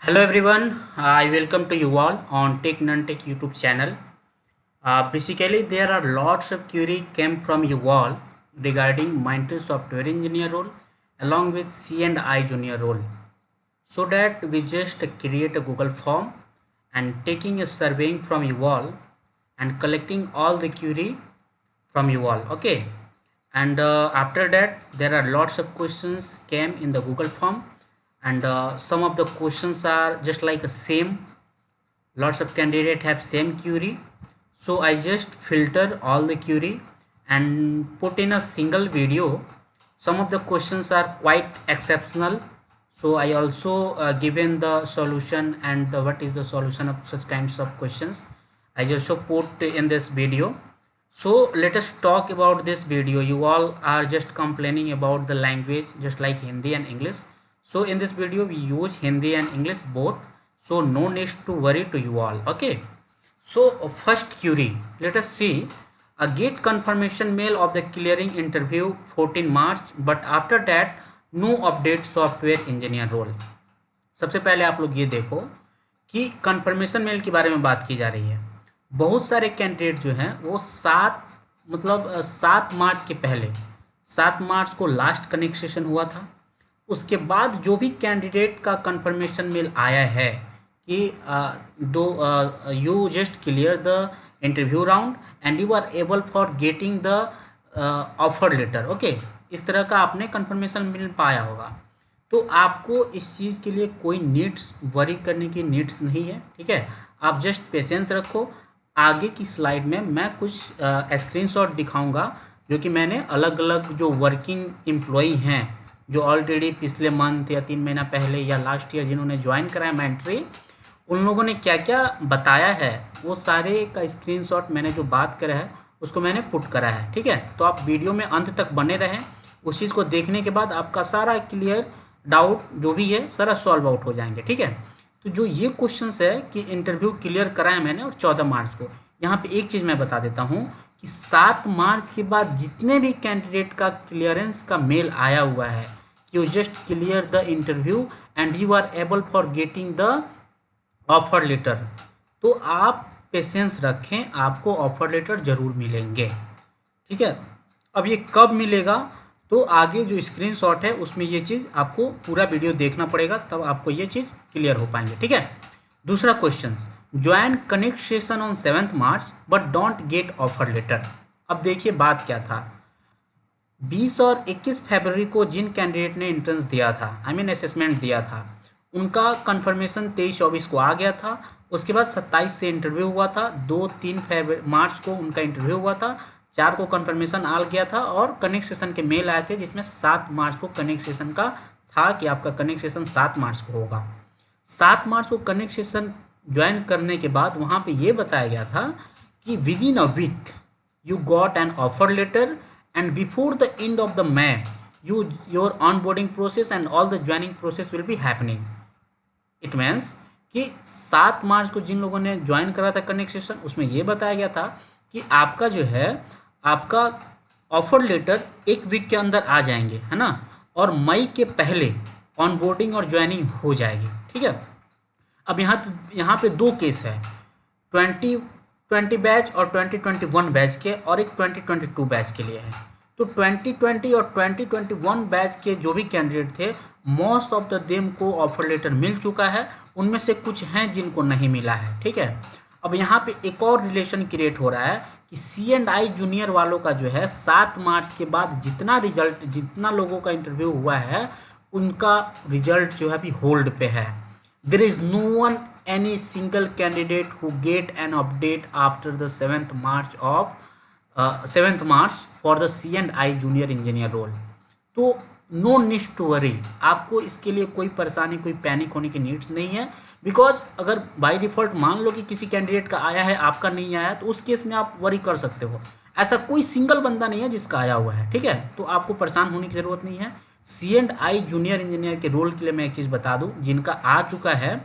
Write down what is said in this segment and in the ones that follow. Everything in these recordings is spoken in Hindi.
Hello everyone, I welcome to you all on Tech Non-Tech YouTube channel. Basically, there are lots of query came from you all regarding Mindtree software engineer role along with C&I junior role. So that we just create a Google form and taking a surveying from you all and collecting all the query from you all. Okay, and after that there are lots of questions came in the Google form, and some of the questions are just like a same. Lots of candidates have same query, so I just filter all the query and put in a single video. Some of the questions are quite exceptional, so I also given the solution and what is the solution of such kinds of questions I just put in this video. So let us talk about this video. You all are just complaining about the language just like Hindi and English. So in this video we use Hindi and English both. So no need to worry to you all. Okay. So first query. Let us see. A get confirmation mail of the clearing interview 14 March, but after that no update software engineer role. सबसे पहले आप लोग ये देखो कि कंफर्मेशन मेल के बारे में बात की जा रही है। बहुत सारे कैंडिडेट जो हैं वो 7 मार्च के पहले 7 मार्च को लास्ट कनेक्शन हुआ था। उसके बाद जो भी कैंडिडेट का कंफर्मेशन मेल आया है कि you just clear the interview round and you are able for getting the offer letter. Okay, इस तरह का आपने कंफर्मेशन मेल पाया होगा, तो आपको इस चीज़ के लिए कोई नीड्स वरी करने की नीड्स नहीं है। ठीक है, आप जस्ट पेशेंस रखो। आगे की स्लाइड में मैं कुछ स्क्रीनशॉट दिखाऊंगा जो कि मैंने अलग अलग जो वर्किंग एम्प्लॉई हैं जो ऑलरेडी पिछले मंथ या 3 महीना पहले या लास्ट ईयर जिन्होंने ज्वाइन कराया Mindtree, उन लोगों ने क्या क्या बताया है वो सारे का स्क्रीनशॉट मैंने जो बात करा है उसको मैंने पुट करा है। ठीक है, तो आप वीडियो में अंत तक बने रहें। उस चीज़ को देखने के बाद आपका सारा क्लियर डाउट जो भी है सारा सॉल्व आउट हो जाएंगे। ठीक है, तो जो ये क्वेश्चंस है कि इंटरव्यू क्लियर कराया मैंने और 14 मार्च को, यहाँ पे एक चीज़ मैं बता देता हूँ कि 7 मार्च के बाद जितने भी कैंडिडेट का क्लियरेंस का मेल आया हुआ है कि you just clear the interview and you are able for getting the offer letter, तो आप पेशेंस रखें, आपको ऑफर लेटर जरूर मिलेंगे। ठीक है, अब ये कब मिलेगा, तो आगे जो स्क्रीनशॉट है उसमें ये चीज़ आपको पूरा वीडियो देखना पड़ेगा, तब आपको ये चीज़ क्लियर हो पाएंगे। ठीक है, दूसरा question, join connect session on 7 March but don't get offer letter. अब देखिए बात क्या था। 20 और 21 फरवरी को जिन कैंडिडेट ने एंट्रेंस दिया था, असेसमेंट दिया था, उनका कंफर्मेशन 23-24 को आ गया था। उसके बाद 27 से इंटरव्यू हुआ था, 2-3 मार्च को उनका इंटरव्यू हुआ था, 4 को कंफर्मेशन आ गया था और कनेक्ट सेशन के मेल आए थे जिसमें 7 मार्च को कनेक्ट सेशन का था कि आपका कनेक्ट सेशन 7 मार्च को होगा। 7 मार्च को कनेक्ट सेशन ज्वाइन करने के बाद वहाँ पे ये बताया गया था कि within a week you got an offer letter and before the end of the May your onboarding process and all the joining process will be happening. It means कि 7 मार्च को जिन लोगों ने ज्वाइन करा था कनेक्ट सेशन उसमें ये बताया गया था कि आपका जो है आपका ऑफर लेटर 1 वीक के अंदर आ जाएंगे, है ना, और मई के पहले ऑनबोर्डिंग और ज्वाइनिंग हो जाएगी। ठीक है, अब यहाँ पे 2 केस है, 2020 बैच और 2021 बैच के, और एक 2022 बैच के लिए है। तो 2020 और 2021 बैच के जो भी कैंडिडेट थे मोस्ट ऑफ द देम को ऑफर लेटर मिल चुका है, उनमें से कुछ हैं जिनको नहीं मिला है। ठीक है, अब यहाँ पे एक और रिलेशन क्रिएट हो रहा है कि C&I जूनियर वालों का जो है 7 मार्च के बाद जितना लोगों का इंटरव्यू हुआ है उनका रिजल्ट जो है अभी होल्ड पे है। There is no one any single candidate who get an update after the 7th March for the C&I junior engineer role. तो नो नीड टू वरी, आपको इसके लिए कोई परेशानी कोई पैनिक होने की नीड्स नहीं है। बिकॉज अगर बाय डिफॉल्ट मान लो कि किसी कैंडिडेट का आया है आपका नहीं आया, तो उस केस में आप वरी कर सकते हो। ऐसा कोई सिंगल बंदा नहीं है जिसका आया हुआ है। ठीक है, तो आपको परेशान होने की ज़रूरत नहीं है। C&I जूनियर इंजीनियर के रोल के लिए मैं एक चीज़ बता दूं, जिनका आ चुका है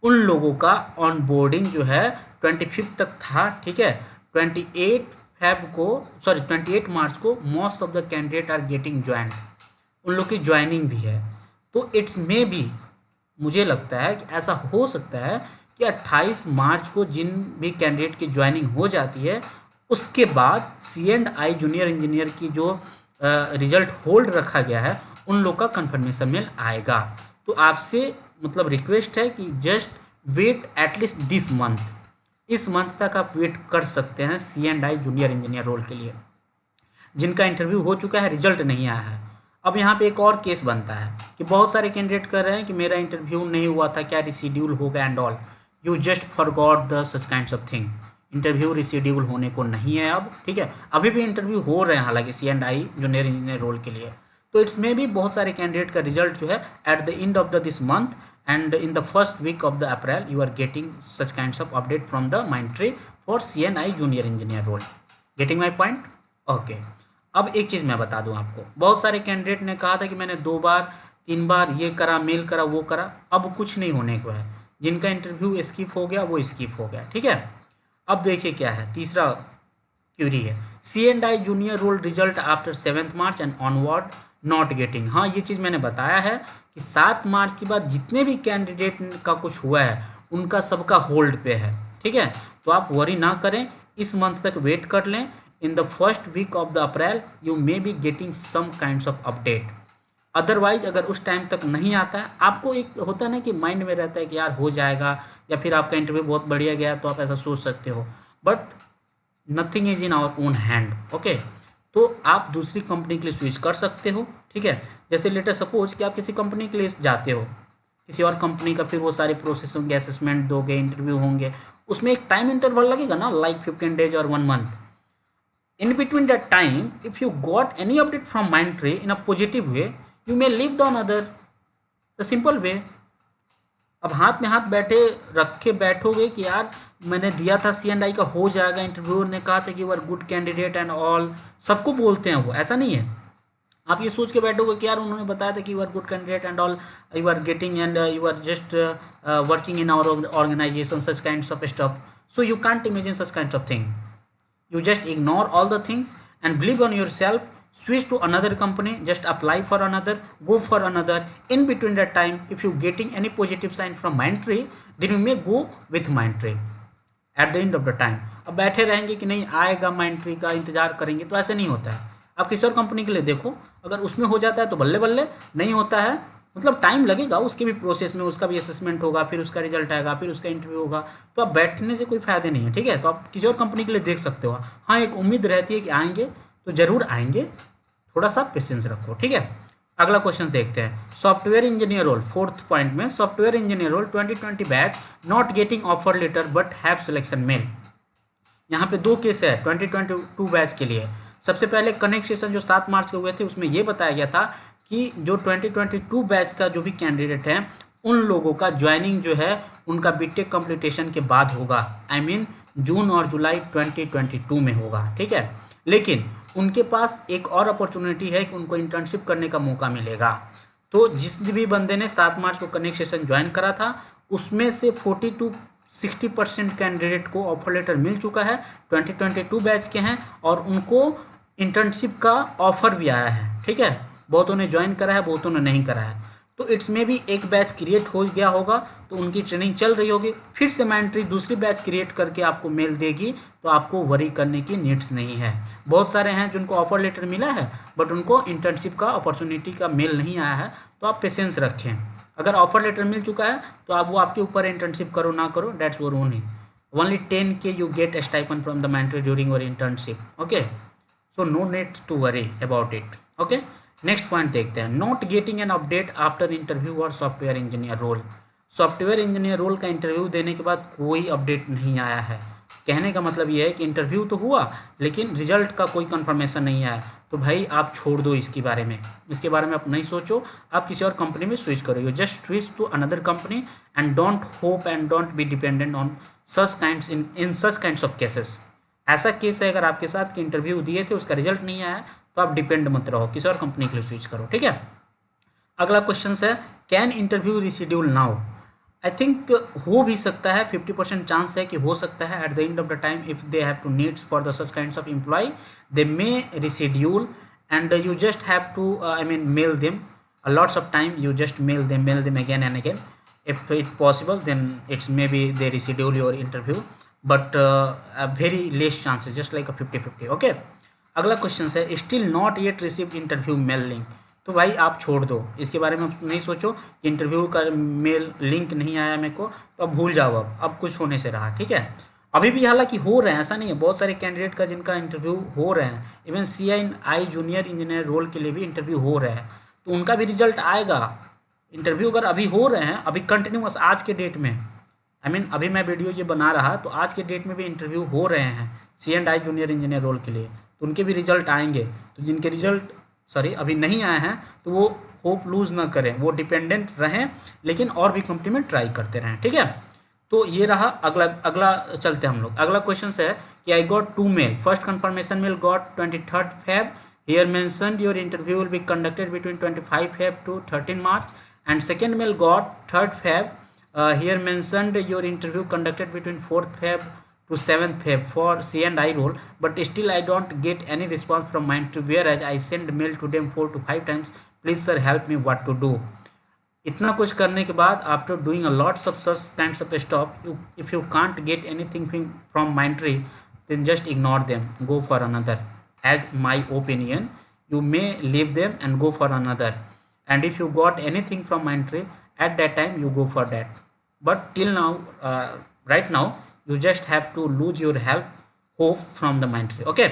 उन लोगों का ऑन बोर्डिंग जो है 25 तक था। ठीक है, 28 मार्च को most of the candidate are getting join, उन लोग की ज्वाइनिंग भी है। तो इट्स मे बी मुझे लगता है कि ऐसा हो सकता है कि 28 मार्च को जिन भी कैंडिडेट की ज्वाइनिंग हो जाती है उसके बाद C&I जूनियर इंजीनियर की जो रिजल्ट होल्ड रखा गया है उन लोग का कंफर्मेशन मेल आएगा। तो आपसे मतलब रिक्वेस्ट है कि just wait at least this month, इस मंथ तक आप वेट कर सकते हैं C&I जूनियर इंजीनियर रोल के लिए। जिनका इंटरव्यू हो चुका है रिजल्ट नहीं आया है। अब यहाँ पे एक और केस बनता है कि बहुत सारे कैंडिडेट कर रहे हैं कि मेरा इंटरव्यू नहीं हुआ था, क्या रिशेड्यूल होगा and all. You just forgot the such kinds of thing. Interview reschedule होने को नहीं है अब, ठीक है। अभी भी इंटरव्यू हो रहे हैं हालांकि C&I जूनियर इंजीनियर रोल के लिए। तो इट्स में भी बहुत सारे कैंडिडेट का रिजल्ट जो है at the end of the this month and in the first week of the April you are getting such kinds of update from the Mindtree for C&I junior engineer role. Getting my point? Okay. अब एक चीज़ मैं बता दूं आपको, बहुत सारे कैंडिडेट ने कहा था कि मैंने 2 बार 3 बार ये करा, मेल करा, वो करा, अब कुछ नहीं होने को है। जिनका इंटरव्यू स्किप हो गया वो स्किप हो गया, ठीक है। अब देखिए क्या है, तीसरा क्यूरी है C&I junior role result after 7 March and onward not getting. हाँ, ये चीज़ मैंने बताया है कि 7 मार्च के बाद जितने भी कैंडिडेट का कुछ हुआ है उनका सबका होल्ड पे है, ठीक है। तो आप वरी ना करें, इस मंथ तक वेट कर लें। In the first week of the April you may be getting some kinds of update. Otherwise अगर उस टाइम तक नहीं आता है, आपको एक होता है ना कि माइंड में रहता है कि यार हो जाएगा, या फिर आपका इंटरव्यू बहुत बढ़िया गया तो आप ऐसा सोच सकते हो, but nothing is in our own hand, okay. तो आप दूसरी कंपनी के लिए स्विच कर सकते हो, ठीक है। जैसे लेटर सपोज कि आप किसी कंपनी के लिए जाते हो, किसी और कंपनी का, फिर वो सारे प्रोसेस होंगे, असेसमेंट दोगे, इंटरव्यू होंगे, उसमें एक टाइम इंटरवल लगेगा ना, लाइक 15 डेज और 1 month. In between that time, if you got any update from Mindtree in a positive way, you may leave the another, the simple way. अब हाथ में हाथ बैठे रख के बैठोगे कि यार मैंने दिया था C&I का, हो जाएगा, इंटरव्यू ने कहा था कि you are good candidate and all, सबको बोलते हैं वो, ऐसा नहीं है। आप ये सोच के बैठोगे कि यार उन्होंने बताया था कि you are good candidate and all, you are getting and you are just working in our organization, such kinds of stuff, so you can't imagine such kinds of thing. You just ignore all the things and believe on yourself, switch to another company, just apply for another, go for another. In between that time, if you getting any positive sign from Mindtree, then you may go with Mindtree at the end of the time. अब बैठे रहेंगे कि नहीं आएगा Mindtree का, इंतजार करेंगे, तो ऐसे नहीं होता है। आप किसी और कंपनी के लिए देखो, अगर उसमें हो जाता है तो बल्ले बल्ले, नहीं होता है मतलब टाइम लगेगा, उसके भी प्रोसेस में उसका भी असेसमेंट होगा, फिर उसका रिजल्ट आएगा, फिर उसका इंटरव्यू होगा, तो आप बैठने से कोई फायदे नहीं है, ठीक है। तो आप किसी और कंपनी के लिए देख सकते हो। हाँ, एक उम्मीद रहती है कि आएंगे तो जरूर आएंगे, थोड़ा सा पेशेंस रखो, ठीक है। अगला क्वेश्चन देखते हैं, software engineer role, fourth point में, software engineer role 2020 batch not getting offer letter but have selection mail. यहाँ पे 2 केस है 2022 बैच के लिए। सबसे पहले कनेक्ट सेशन जो 7 मार्च को हुए थे उसमें ये बताया गया था कि जो 2022 बैच का जो भी कैंडिडेट है उन लोगों का ज्वाइनिंग जो है उनका बीटेक कंप्लीटेशन के बाद होगा, आई मीन जून और जुलाई 2022 में होगा, ठीक है। लेकिन उनके पास एक और अपॉर्चुनिटी है कि उनको इंटर्नशिप करने का मौका मिलेगा। तो जिस भी बंदे ने 7 मार्च को कनेक्ट सेशन ज्वाइन करा था उसमें से 40-60% कैंडिडेट को ऑफर लेटर मिल चुका है, 2022 बैच के हैं, और उनको इंटर्नशिप का ऑफर भी आया है, ठीक है। बहुतों ने ज्वाइन करा है, बहुतों ने नहीं करा है। तो इट्स में भी एक बैच क्रिएट हो गया होगा, तो उनकी ट्रेनिंग चल रही होगी, फिर से Mindtree दूसरी बैच क्रिएट करके आपको मेल देगी, तो आपको वरी करने की नीड्स नहीं है। बहुत सारे हैं जिनको ऑफर लेटर मिला है बट उनको इंटर्नशिप का अपॉर्चुनिटी का मेल नहीं आया है, तो आप पेशेंस रखें। अगर ऑफर लेटर मिल चुका है तो आप वो आपके ऊपर, इंटर्नशिप करो ना करो, that's your own. Only 10K you get stipend from the Mindtree during your internship, okay. So no needs to worry about it, okay. Next point देखते हैं, not getting an update after interview और software engineer role. Software engineer role का इंटरव्यू देने के बाद कोई अपडेट नहीं आया है। कहने का मतलब ये है कि इंटरव्यू तो हुआ लेकिन रिजल्ट का कोई कंफर्मेशन नहीं आया, तो भाई आप छोड़ दो इसके बारे में, आप नहीं सोचो, आप किसी और कंपनी में स्विच करो। You just switch to another company and don't hope and don't be dependent on such kinds in such kinds of cases. ऐसा केस है अगर आपके साथ कि इंटरव्यू दिए थे उसका रिजल्ट नहीं आया, तो आप डिपेंड मत रहो, किसी और कंपनी के लिए स्विच करो, ठीक है। अगला क्वेश्चन है, can interview reschedule now. I think हो भी सकता है, 50% चांस है कि हो सकता है। At the end of the time if they have to needs for the such kinds of employ they may reschedule and you just have to I mean mail them lots of time, you just mail them again and again. if it possible then it's maybe they reschedule your interview, but a very less chances, just like a 50-50. Okay, अगला क्वेश्चन है still not yet received interview mail link. तो भाई आप छोड़ दो, इसके बारे में नहीं सोचो कि इंटरव्यू का मेल लिंक नहीं आया मेरे को, तो अब भूल जाओ, अब कुछ होने से रहा, ठीक है। अभी भी हालांकि हो रहे हैं, ऐसा नहीं है, बहुत सारे कैंडिडेट का जिनका इंटरव्यू हो रहे हैं, even CNI junior engineer role के लिए भी इंटरव्यू हो रहे हैं, तो उनका भी रिजल्ट आएगा। इंटरव्यू अगर अभी हो रहे हैं, अभी कंटिन्यूअस आज के डेट में, अभी मैं वीडियो ये बना रहा तो आज के डेट में भी इंटरव्यू हो रहे हैं CNI जूनियर इंजीनियर रोल के लिए, तो उनके भी रिजल्ट आएंगे। तो जिनके रिजल्ट अभी नहीं आए हैं तो वो होप लूज ना करें, वो डिपेंडेंट रहें, लेकिन और भी कंपनी में ट्राई करते रहें, ठीक है। तो ये रहा, अगला चलते हम लोग। अगला क्वेश्चन है कि I got 2 mail, first confirmation mail got 23rd Feb, here mentioned your interview will be conducted between 25 Feb to 13 March, and second mail got 3rd Feb, here mentioned your interview conducted between 4th Feb to 7th Feb for C&I role, but still I don't get any response from my interview, whereas I send mail to them 4 to 5 times. Please sir help me what to do. इतना कुछ करने के बाद after doing a lots of such kinds of stop, if you can't get anything from Mindtree, then just ignore them, go for another. As my opinion, you may leave them and go for another, and if you got anything from Mindtree at that time, you go for that. But till now, right now, you just have to lose your hope from the Mindtree. Okay,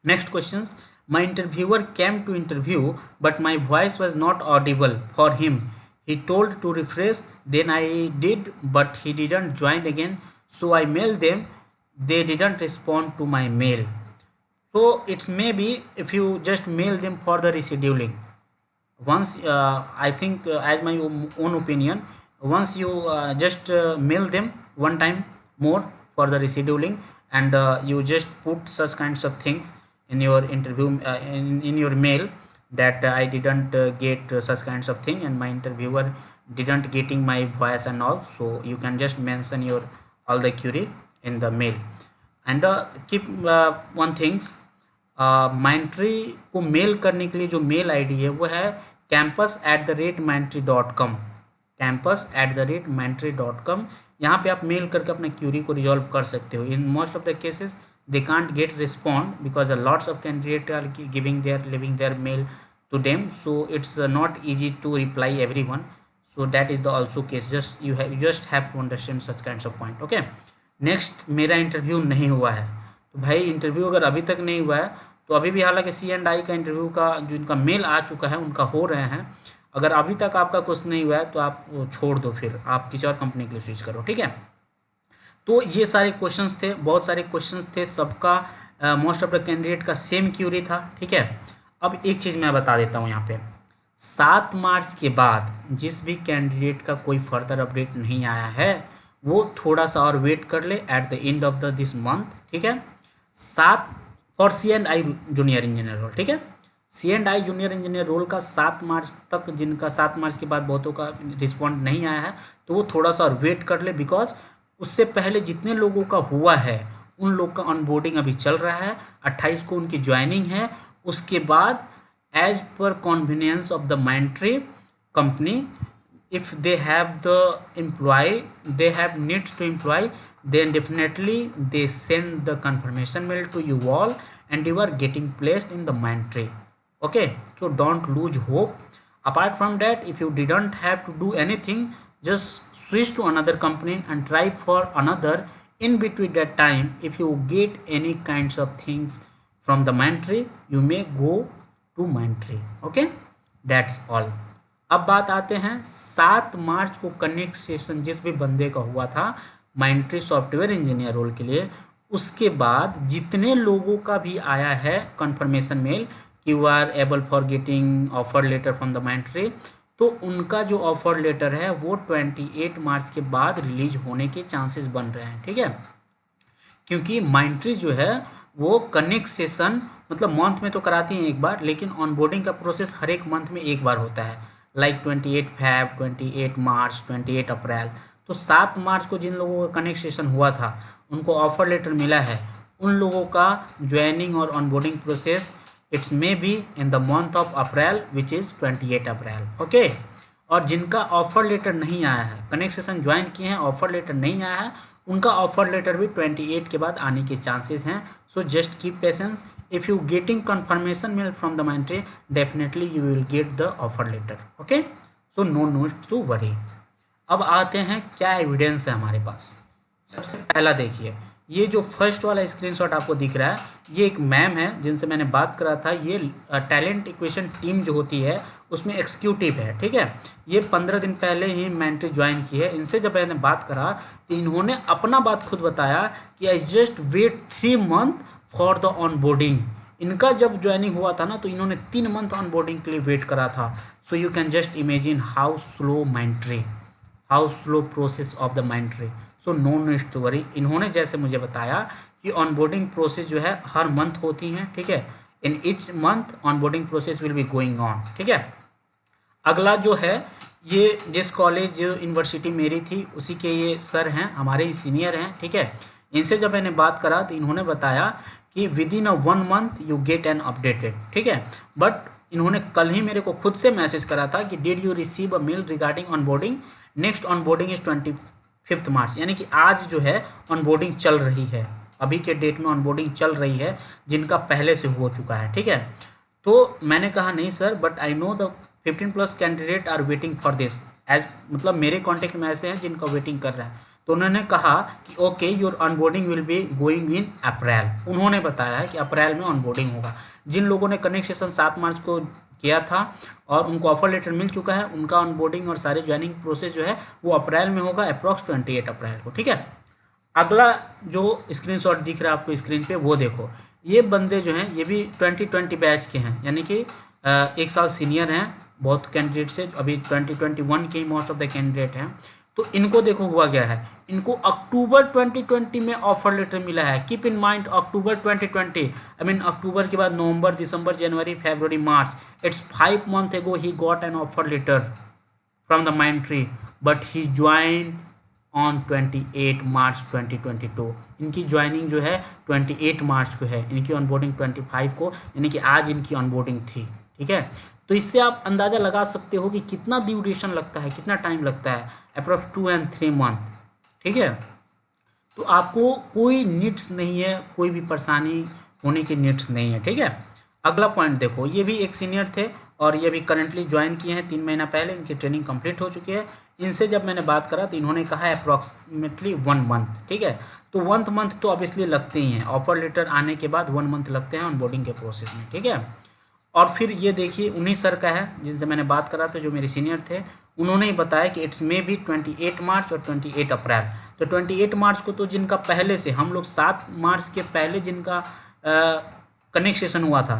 next questions. My interviewer came to interview, but my voice was not audible for him. He told to refresh, then I did, but he didn't join again, so I mailed them. They didn't respond to my mail. So it's maybe if you just mail them for the rescheduling. Once I think as my own opinion, once you just mail them one time more for the rescheduling, and you just put such kinds of things in your interview in your mail, that I didn't get such kinds of thing, and my interviewer didn't getting my voice and all, so you can just mention your all the query in the mail. And keep one things, Mindtree को मेल करने के लिए जो मेल आईडी है वो है campus@mindtree.com, campus@mindtree.com। यहाँ पे आप मेल करके अपने क्यूरी को रिजॉल्व कर सकते हो। In most of the cases they can't get respond because lots of candidates are leaving their mail to them, so it's not easy to reply everyone, so that is the also case, you just have to understand such kinds of point. Okay, next, मेरा इंटरव्यू नहीं हुआ है। तो भाई इंटरव्यू अगर अभी तक नहीं हुआ है तो अभी भी हालांकि C&I का इंटरव्यू का जो इनका मेल आ चुका है उनका हो रहे हैं, अगर अभी तक आपका कुछ नहीं हुआ है तो आप छोड़ दो, फिर आप किसी और कंपनी के लिए स्विच करो, ठीक है। तो ये सारे क्वेश्चंस थे, बहुत सारे क्वेश्चंस थे, सबका मोस्ट ऑफ द कैंडिडेट का सेम क्यूरी था, ठीक है। अब एक चीज़ मैं बता देता हूँ यहाँ पे, 7 मार्च के बाद जिस भी कैंडिडेट का कोई फर्दर अपडेट नहीं आया है वो थोड़ा सा और वेट कर ले eight the end of the this month, ठीक है। 7 for C&I junior engineer role, ठीक है। C&I जूनियर इंजीनियर रोल का 7 मार्च तक, जिनका 7 मार्च के बाद बहुतों का रिस्पॉन्ड नहीं आया है तो वो थोड़ा सा और वेट कर ले, बिकॉज उससे पहले जितने लोगों का हुआ है उन लोग का ऑनबोर्डिंग अभी चल रहा है, 28 को उनकी ज्वाइनिंग है। उसके बाद as per convenience of the Mindtree company, if they have the employee, they have needs to employ, then definitely they send the confirmation mail to you all and you are getting placed in the Mindtree. Okay, so don't lose hope. Apart from that, if you didn't have to do anything, just switch to another company and try for another. In between that time, if you get any kinds of things from the Mindtree, you may go to Mindtree. Okay, that's all. अब बात आते हैं 7 मार्च को कनेक्ट सेशन जिस भी बंदे का हुआ था Mindtree सॉफ्टवेयर इंजीनियर रोल के लिए, उसके बाद जितने लोगों का भी आया है कंफर्मेशन मेल कि you are able for getting offer letter from the Mindtree, तो उनका जो ऑफर लेटर है वो 28 मार्च के बाद रिलीज होने के चांसेस बन रहे हैं, ठीक है। क्योंकि Mindtree जो है वो कनेक्ट सेशन मतलब मंथ में तो कराती हैं एक बार, लेकिन ऑनबोर्डिंग का प्रोसेस हर एक मंथ में एक बार होता है, लाइक 28 Feb, 28 मार्च, 28 अप्रैल। तो 7 मार्च को जिन लोगों का कनेक्ट सेशन हुआ था उनको ऑफर लेटर मिला है, उन लोगों का ज्वाइनिंग और onboarding process it's may be in the month of April which is 28 April. Okay, और जिनका ऑफर लेटर नहीं आया है, कनेक्ट सेशन ज्वाइन किए हैं, ऑफर लेटर नहीं आया है, उनका ऑफर लेटर भी 28 के बाद आने के चांसेस हैं। So just keep patience, if you getting confirmation mail from the Mindtree, definitely you will get the offer letter. Okay, so no need to worry. अब आते हैं क्या एविडेंस है हमारे पास। सबसे पहला देखिए, ये जो फर्स्ट वाला स्क्रीनशॉट आपको दिख रहा है, ये एक मैम है जिनसे मैंने बात करा था। ये टैलेंट इक्वेशन टीम जो होती है उसमें एग्जीक्यूटिव है, ठीक है। ये 15 दिन पहले ही मेंटरी ज्वाइन की है। इनसे जब मैंने बात करा तो इन्होंने अपना बात खुद बताया कि I just wait 3 month for the onboarding. इनका जब ज्वाइनिंग हुआ था ना, तो इन्होंने 3 मंथ ऑन बोर्डिंग के लिए वेट करा था। So you can just imagine how slow Mindtree, how slow process of the Mindtree. So no need to worry. इन्होंने जैसे मुझे बताया कि ऑनबोर्डिंग प्रोसेस जो है हर मंथ होती हैं, ठीक है। In each month onboarding process will be going on, ठीक है। अगला जो है, ये जिस कॉलेज यूनिवर्सिटी मेरी थी उसी के ये सर हैं, हमारे ही सीनियर हैं, ठीक है। इनसे जब मैंने बात करा तो इन्होंने बताया कि with in 1 month you get an updated, ठीक है। बट इन्होंने कल ही मेरे को खुद से मैसेज करा था कि did you receive a mail regarding onboarding, next onboarding is 25 March, यानी कि आज जो है ऑनबोर्डिंग चल रही है, अभी के डेट में ऑनबोर्डिंग चल रही है जिनका पहले से हो चुका है, ठीक है। तो मैंने कहा नहीं sir, but I know the 15+ candidate are waiting for this, as मतलब मेरे कॉन्टेक्ट में ऐसे हैं जिनका वेटिंग कर रहा है। तो उन्होंने कहा कि okay your onboarding will be going in April. उन्होंने बताया है कि अप्रैल में ऑनबोर्डिंग होगा। जिन लोगों ने कनेक्ट सेशन 7 मार्च को किया था और उनको ऑफर लेटर मिल चुका है, उनका ऑनबोर्डिंग और सारे ज्वाइनिंग प्रोसेस जो है वो अप्रैल में होगा, अप्रॉक्स 28 अप्रैल को, ठीक है। अगला जो स्क्रीनशॉट दिख रहा है आपको स्क्रीन पे, वो देखो। ये बंदे जो हैं ये भी 2020 बैच के हैं, यानी कि 1 साल सीनियर हैं बहुत कैंडिडेट से। अभी 2021 के ही मोस्ट ऑफ द कैंडिडेट हैं। तो इनको देखो हुआ गया है, इनको अक्टूबर 2020 में ऑफर लेटर मिला है। Keep in mind October 2020, I mean अक्टूबर के बाद नवंबर, दिसंबर, जनवरी, फरवरी, मार्च, it's 5 month ago he got an offer letter from the Mindtree, but he join on 28 March 2022। इनकी ज्वाइनिंग जो है 28 मार्च को है, इनकी ऑनबोर्डिंग 25 को, यानी कि आज इनकी ऑनबोर्डिंग थी, ठीक है। तो इससे आप अंदाज़ा लगा सकते हो कि कितना ड्यूरेशन लगता है, कितना टाइम लगता है, अप्रॉक्स 2 and 3 मंथ, ठीक है। तो आपको कोई नीड्स नहीं है, कोई भी परेशानी होने की नीड्स नहीं है, ठीक है। अगला पॉइंट देखो, ये भी एक सीनियर थे और ये भी करंटली ज्वाइन किए हैं 3 महीना पहले, इनकी ट्रेनिंग कंप्लीट हो चुकी है। इनसे जब मैंने बात करा तो इन्होंने कहा है अप्रॉक्सीमेटली 1 मंथ, ठीक है। तो 1 मंथ तो ऑब्वियसली लगते ही हैं, ऑफर लेटर आने के बाद 1 मंथ लगते हैं ऑनबोर्डिंग के प्रोसेस में, ठीक है। और फिर ये देखिए उन्हीं सर का है जिनसे मैंने बात करा था, जो मेरे सीनियर थे। उन्होंने ही बताया कि इट्स मे भी 28 मार्च और 28 अप्रैल। तो 28 मार्च को तो जिनका पहले से, हम लोग 7 मार्च के पहले जिनका कनेक्ट सेशन हुआ था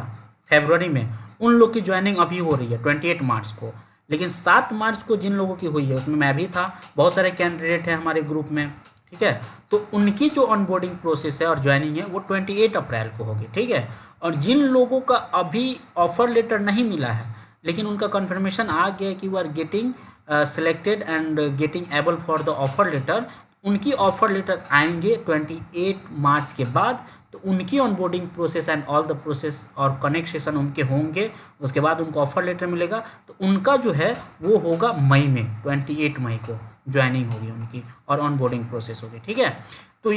फरवरी में, उन लोग की ज्वाइनिंग अभी हो रही है 28 मार्च को। लेकिन 7 मार्च को जिन लोगों की हुई है उसमें मैं भी था, बहुत सारे कैंडिडेट हैं हमारे ग्रुप में, ठीक है। तो उनकी जो ऑनबोर्डिंग प्रोसेस है और ज्वाइनिंग है वो 28 अप्रैल को होगी, ठीक है। और जिन लोगों का अभी ऑफर लेटर नहीं मिला है लेकिन उनका कंफर्मेशन आ गया है कि वो are getting selected and getting able for the offer letter, उनकी ऑफर लेटर आएंगे 28 मार्च के बाद। तो उनकी onboarding process and all the process और कनेक्ट सेशन उनके होंगे, उसके बाद उनको ऑफर लेटर मिलेगा। तो उनका जो है वो होगा मई में, 28 मई को ज्वाइनिंग होगी उनकी और ऑनबोर्डिंग प्रोसेस होगी, ठीक है। तो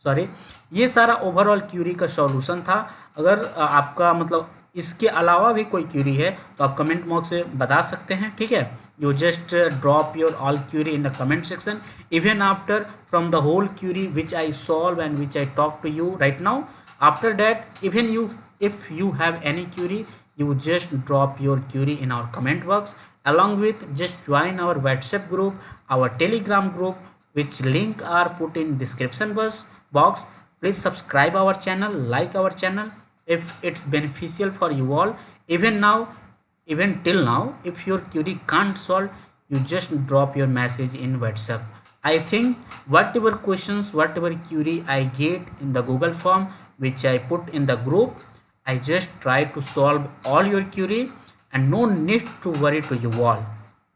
सॉरी, ये सारा ओवरऑल क्यूरी का सॉल्यूशन था। अगर आपका मतलब इसके अलावा भी कोई क्यूरी है तो आप कमेंट बॉक्स से बता सकते हैं, ठीक है। You just drop your all query in the comment section even after from the whole query which I solve and which I talk to you right now. After that even you if you have any query, you just drop your query in our comment box. Along with just join our WhatsApp group, our Telegram group, which link are put in description box. Please subscribe our channel, like our channel if it's beneficial for you all. Even till now, if your query can't solve, you just drop your message in WhatsApp. I think whatever questions, whatever query I get in the Google form which I put in the group, I just try to solve all your query and no need to worry to you all.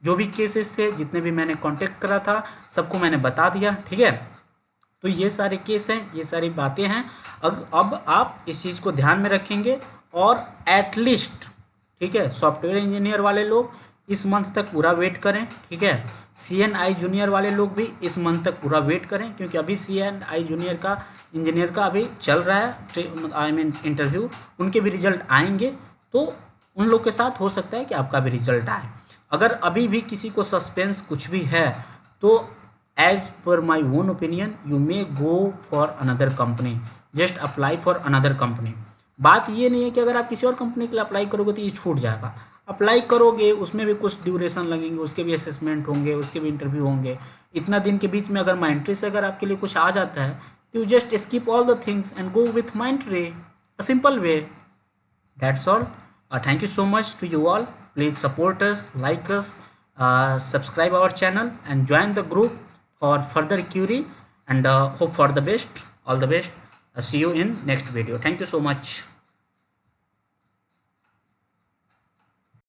जो भी केसेस थे, जितने भी मैंने कांटेक्ट करा था, सबको मैंने बता दिया, ठीक है। तो ये सारे केस हैं, ये सारी बातें हैं। अब आप इस चीज़ को ध्यान में रखेंगे और एटलीस्ट, ठीक है, सॉफ्टवेयर इंजीनियर वाले लोग इस मंथ तक पूरा वेट करें, ठीक है। CNI जूनियर वाले लोग भी इस मंथ तक पूरा वेट करें, क्योंकि अभी CNI जूनियर का इंजीनियर का अभी चल रहा है, आई मीन इंटरव्यू, उनके भी रिजल्ट आएंगे, तो उन लोग के साथ हो सकता है कि आपका भी रिजल्ट आए। अगर अभी भी किसी को सस्पेंस कुछ भी है तो as per my own opinion you may go for another company, just apply for another company. बात ये नहीं है कि अगर आप किसी और कंपनी के लिए अप्लाई करोगे तो ये छूट जाएगा, अप्लाई करोगे उसमें भी कुछ ड्यूरेशन लगेंगे, उसके भी असेसमेंट होंगे, उसके भी इंटरव्यू होंगे। इतना दिन के बीच में अगर माइंट्री से अगर आपके लिए कुछ आ जाता है तो you just skip all the things and go with माइंट्री, a simple way. That's all. Thank you so much to you all. Please support us, like us, subscribe our channel and join the group for further query, and hope for the best. All the best. See you in next video. Thank you so much.